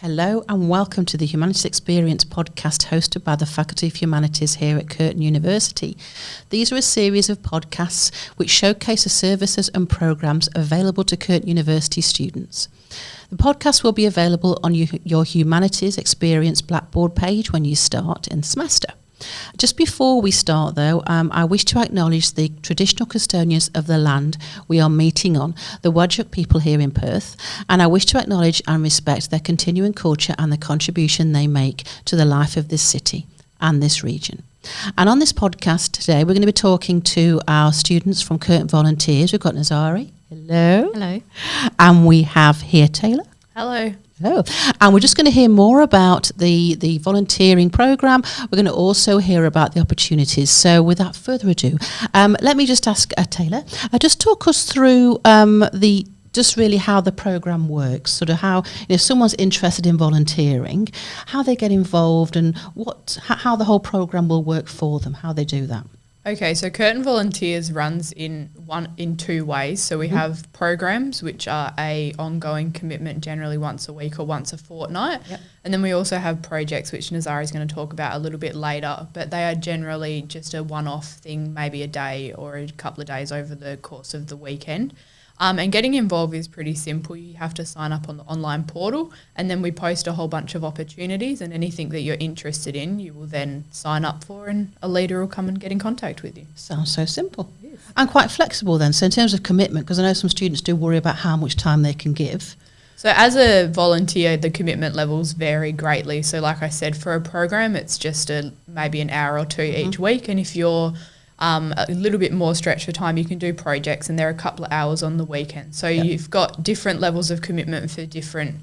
Hello and welcome to the Humanities Experience podcast hosted by the Faculty of Humanities here at Curtin University. These are a series of podcasts which showcase the services and programmes available to Curtin University students. The podcast will be available on your Humanities Experience Blackboard page when you start in the semester. Just before we start though, I wish to acknowledge the traditional custodians of the land we are meeting on, the Whadjuk people here in Perth, and I wish to acknowledge and respect their continuing culture and the contribution they make to the life of this city and this region. And on this podcast today, we're going to be talking to our students from Curtin Volunteers. We've got Nirzari. Hello. Hello. And we have here Taylah. Hello. Oh, and we're just going to hear more about the volunteering programme. We're going to also hear about the opportunities. So without further ado, let me just ask Taylah, just talk us through just really how the programme works, sort of how, if someone's interested in volunteering, how they get involved and how the whole programme will work for them, how they do that. Okay, so Curtin Volunteers runs in two ways. So we have programs, which are a ongoing commitment, generally once a week or once a fortnight. Yep. And then we also have projects, which Nirzari is going to talk about a little bit later, but they are generally just a one-off thing, maybe a day or a couple of days over the course of the weekend. And getting involved is pretty simple. You have to sign up on the online portal, and then we post a whole bunch of opportunities, and anything that you're interested in, you will then sign up for, and a leader will come and get in contact with you. Sounds so simple. Yes. And quite flexible then. So in terms of commitment, because I know some students do worry about how much time they can give. So as a volunteer, the commitment levels vary greatly. So like I said, for a program, it's just maybe an hour or two each week, and if you're a little bit more stretched for time, you can do projects, and there are a couple of hours on the weekend. So you've got different levels of commitment for different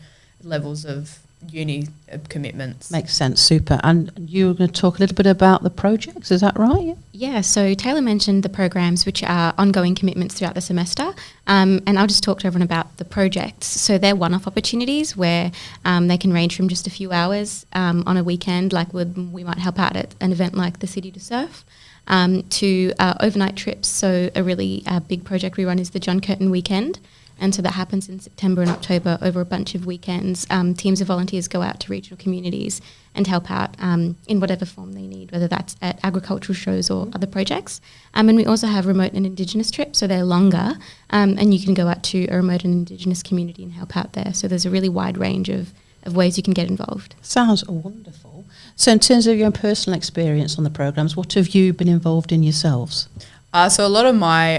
levels of uni commitments. Makes sense, super. And you were going to talk a little bit about the projects, is that right? Yeah, so Taylah mentioned the programs, which are ongoing commitments throughout the semester, and I'll just talk to everyone about the projects. So they're one-off opportunities where they can range from just a few hours on a weekend, like we might help out at an event like the City to Surf, to overnight trips. So a really big project we run is the John Curtin Weekend, and so that happens in September and October over a bunch of weekends. Teams of volunteers go out to regional communities and help out in whatever form they need, whether that's at agricultural shows or other projects. And we also have remote and Indigenous trips, so they're longer, and you can go out to a remote and Indigenous community and help out there. So there's a really wide range of ways you can get involved. Sounds wonderful. So in terms of your own personal experience on the programmes, what have you been involved in yourselves? So a lot of my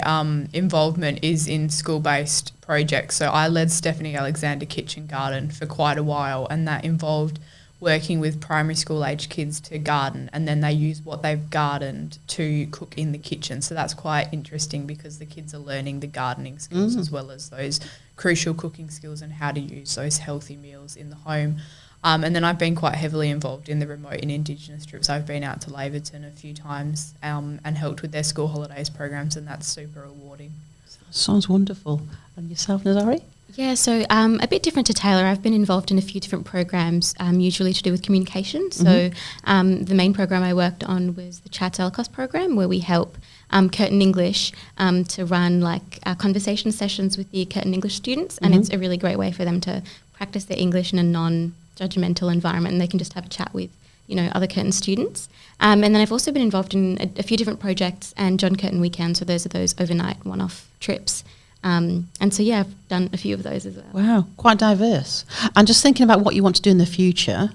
involvement is in school-based projects. So I led Stephanie Alexander Kitchen Garden for quite a while, and that involved working with primary school age kids to garden, and then they use what they've gardened to cook in the kitchen. So that's quite interesting because the kids are learning the gardening skills as well as those crucial cooking skills and how to use those healthy meals in the home. And then I've been quite heavily involved in the remote and Indigenous trips. I've been out to Laverton a few times and helped with their school holidays programs, and that's super rewarding. Sounds wonderful. And yourself, Nirzari? Yeah, so a bit different to Taylah. I've been involved in a few different programs, usually to do with communication. So the main program I worked on was the Chats Elcos program, where we help Curtin English to run conversation sessions with the Curtin English students, and it's a really great way for them to practice their English in a non-judgmental environment, and they can just have a chat with other Curtin students. And then I've also been involved in a few different projects and John Curtin Weekend, so those are those overnight one-off trips. And so, yeah, I've done a few of those as well. Wow, quite diverse. And just thinking about what you want to do in the future,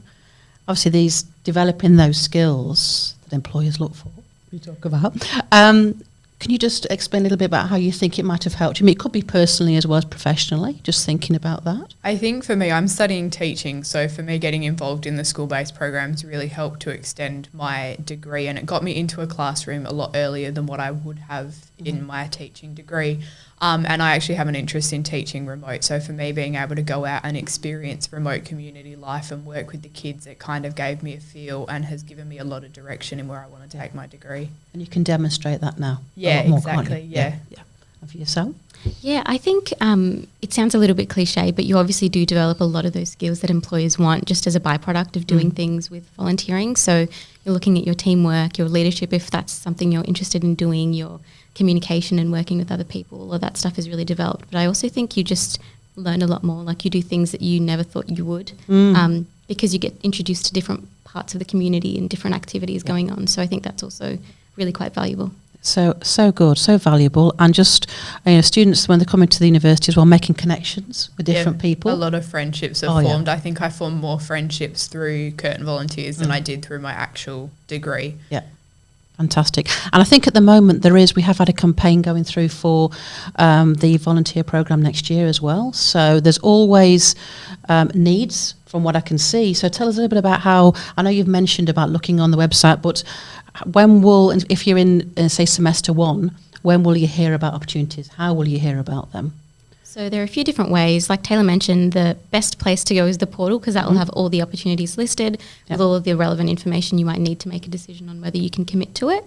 obviously these developing those skills that employers look for, we talk about. Can you just explain a little bit about how you think it might have helped you? I mean, it could be personally as well as professionally, just thinking about that. I think for me, I'm studying teaching, so for me getting involved in the school-based programs really helped to extend my degree, and it got me into a classroom a lot earlier than what I would have in my teaching degree. And I actually have an interest in teaching remote, so for me being able to go out and experience remote community life and work with the kids, it kind of gave me a feel and has given me a lot of direction in where I want to take my degree. And you can demonstrate that now. Yeah, more, exactly, yeah. And for yourself? Yeah, I think it sounds a little bit cliche, but you obviously do develop a lot of those skills that employers want just as a byproduct of doing things with volunteering. So you're looking at your teamwork, your leadership, if that's something you're interested in doing, your communication and working with other people, all of that stuff is really developed. But I also think you just learn a lot more. Like you do things that you never thought you would, because you get introduced to different parts of the community and different activities going on. So I think that's also really quite valuable. So good, so valuable, and just students when they come into the university as well, making connections with different people. A lot of friendships are formed. Yeah. I think I formed more friendships through Curtin Volunteers than I did through my actual degree. Yeah. Fantastic. And I think at the moment we have had a campaign going through for the volunteer programme next year as well. So there's always needs from what I can see. So tell us a little bit about how, I know you've mentioned about looking on the website, but when will, if you're in, say, semester 1, when will you hear about opportunities? How will you hear about them? So there are a few different ways. Like Taylah mentioned, the best place to go is the portal, because that will have all the opportunities listed with all of the relevant information you might need to make a decision on whether you can commit to it.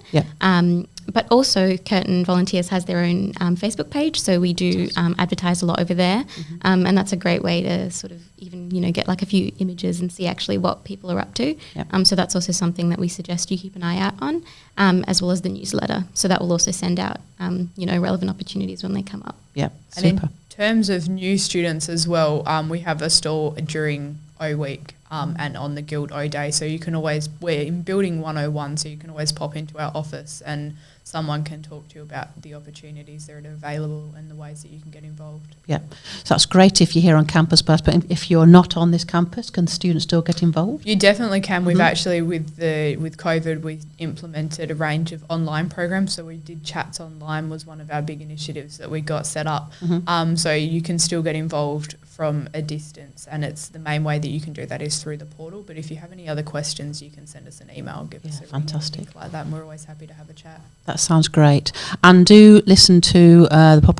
But also Curtin Volunteers has their own Facebook page, so we do advertise a lot over there, and that's a great way to sort of even get like a few images and see actually what people are up to. So that's also something that we suggest you keep an eye out on, as well as the newsletter. So that will also send out relevant opportunities when they come up. Super. And in terms of new students as well, we have a stall during O Week and on the Guild O Day, so you can always, we're in building 101, so you can always pop into our office and someone can talk to you about the opportunities that are available and the ways that you can get involved. So that's great if you're here on campus, but if you're not on this campus, can students still get involved? You definitely can. We've actually, with COVID, we implemented a range of online programs. So we did Chats Online was one of our big initiatives that we got set up. So you can still get involved from a distance, and it's the main way that you can do that is through the portal. But if you have any other questions, you can send us an email, give us a fantastic ring like that, and we're always happy to have a chat. That sounds great. And do listen to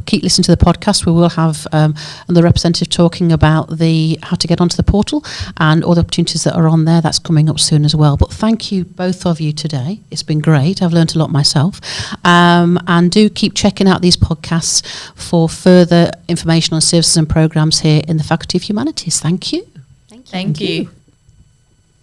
keep listening to the podcast. We will have the representative talking about how to get onto the portal and all the opportunities that are on there. That's coming up soon as well. But thank you, both of you, today. It's been great. I've learned a lot myself. And do keep checking out these podcasts for further information on services and programmes here in the Faculty of Humanities. Thank you. Thank you. Thank you.